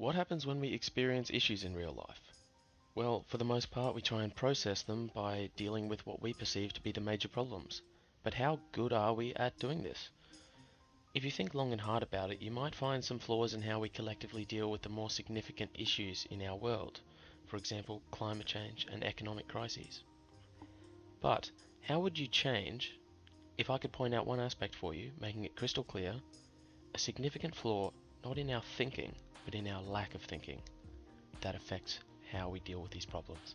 What happens when we experience issues in real life? Well, for the most part, we try and process them by dealing with what we perceive to be the major problems. But how good are we at doing this? If you think long and hard about it, you might find some flaws in how we collectively deal with the more significant issues in our world, for example, climate change and economic crises. But how would you change if I could point out one aspect for you, making it crystal clear, a significant flaw not in our thinking, but in our lack of thinking, that affects how we deal with these problems?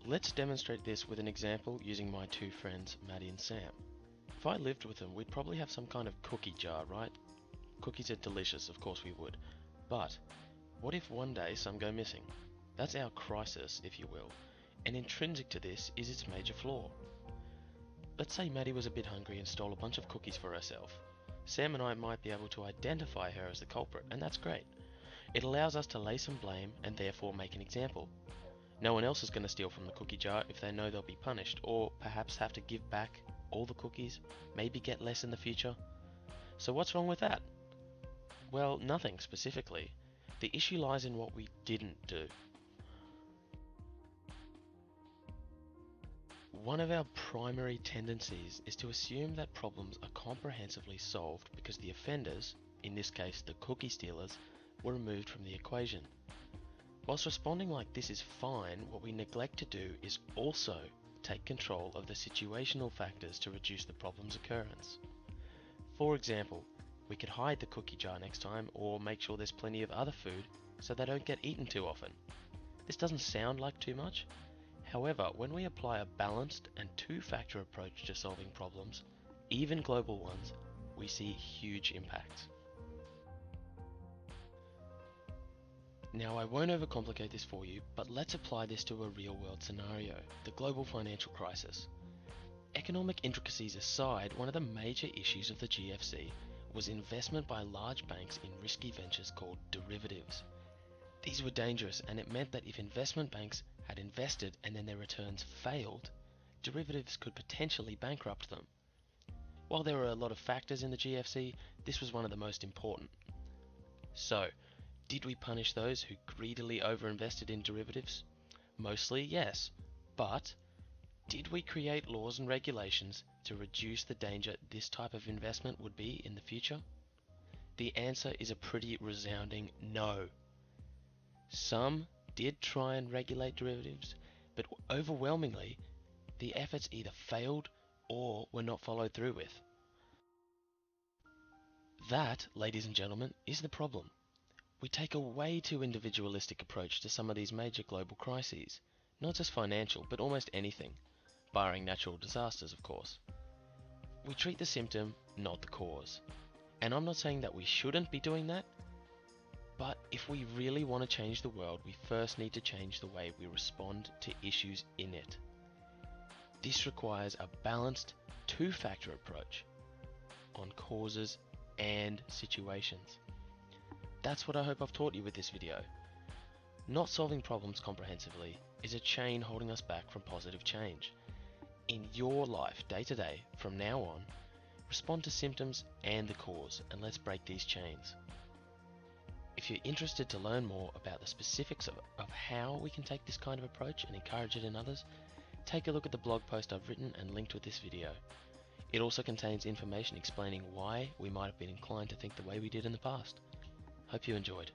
Let's demonstrate this with an example using my two friends, Maddy and Sam. If I lived with them, we'd probably have some kind of cookie jar, right? Cookies are delicious, of course we would. But what if one day some go missing? That's our crisis, if you will, and intrinsic to this is its major flaw. Let's say Maddy was a bit hungry and stole a bunch of cookies for herself. Sam and I might be able to identify her as the culprit, and that's great. It allows us to lay some blame and therefore make an example. No one else is going to steal from the cookie jar if they know they'll be punished, or perhaps have to give back all the cookies, maybe get less in the future. So what's wrong with that? Well, nothing specifically. The issue lies in what we didn't do. One of our primary tendencies is to assume that problems are comprehensively solved because the offenders, in this case the cookie stealers, were removed from the equation. Whilst responding like this is fine, what we neglect to do is also take control of the situational factors to reduce the problem's occurrence. For example, we could hide the cookie jar next time, or make sure there's plenty of other food so they don't get eaten too often. This doesn't sound like too much. However, when we apply a balanced and two-factor approach to solving problems, even global ones, we see huge impacts. Now, I won't overcomplicate this for you, but let's apply this to a real-world scenario, the global financial crisis. Economic intricacies aside, one of the major issues of the GFC was investment by large banks in risky ventures called derivatives. These were dangerous, and it meant that if investment banks had invested and then their returns failed, derivatives could potentially bankrupt them. While there were a lot of factors in the GFC, this was one of the most important. So, did we punish those who greedily overinvested in derivatives? Mostly, yes. But did we create laws and regulations to reduce the danger this type of investment would be in the future? The answer is a pretty resounding no. Some did try and regulate derivatives, but overwhelmingly, the efforts either failed or were not followed through with. That, ladies and gentlemen, is the problem. We take a way too individualistic approach to some of these major global crises, not just financial, but almost anything, barring natural disasters, of course. We treat the symptom, not the cause. And I'm not saying that we shouldn't be doing that, but if we really want to change the world, we first need to change the way we respond to issues in it. This requires a balanced two-factor approach on causes and situations. That's what I hope I've taught you with this video. Not solving problems comprehensively is a chain holding us back from positive change. In your life, day to day, from now on, respond to symptoms and the cause, and let's break these chains. If you're interested to learn more about the specifics of how we can take this kind of approach and encourage it in others, take a look at the blog post I've written and linked with this video. It also contains information explaining why we might have been inclined to think the way we did in the past. Hope you enjoyed.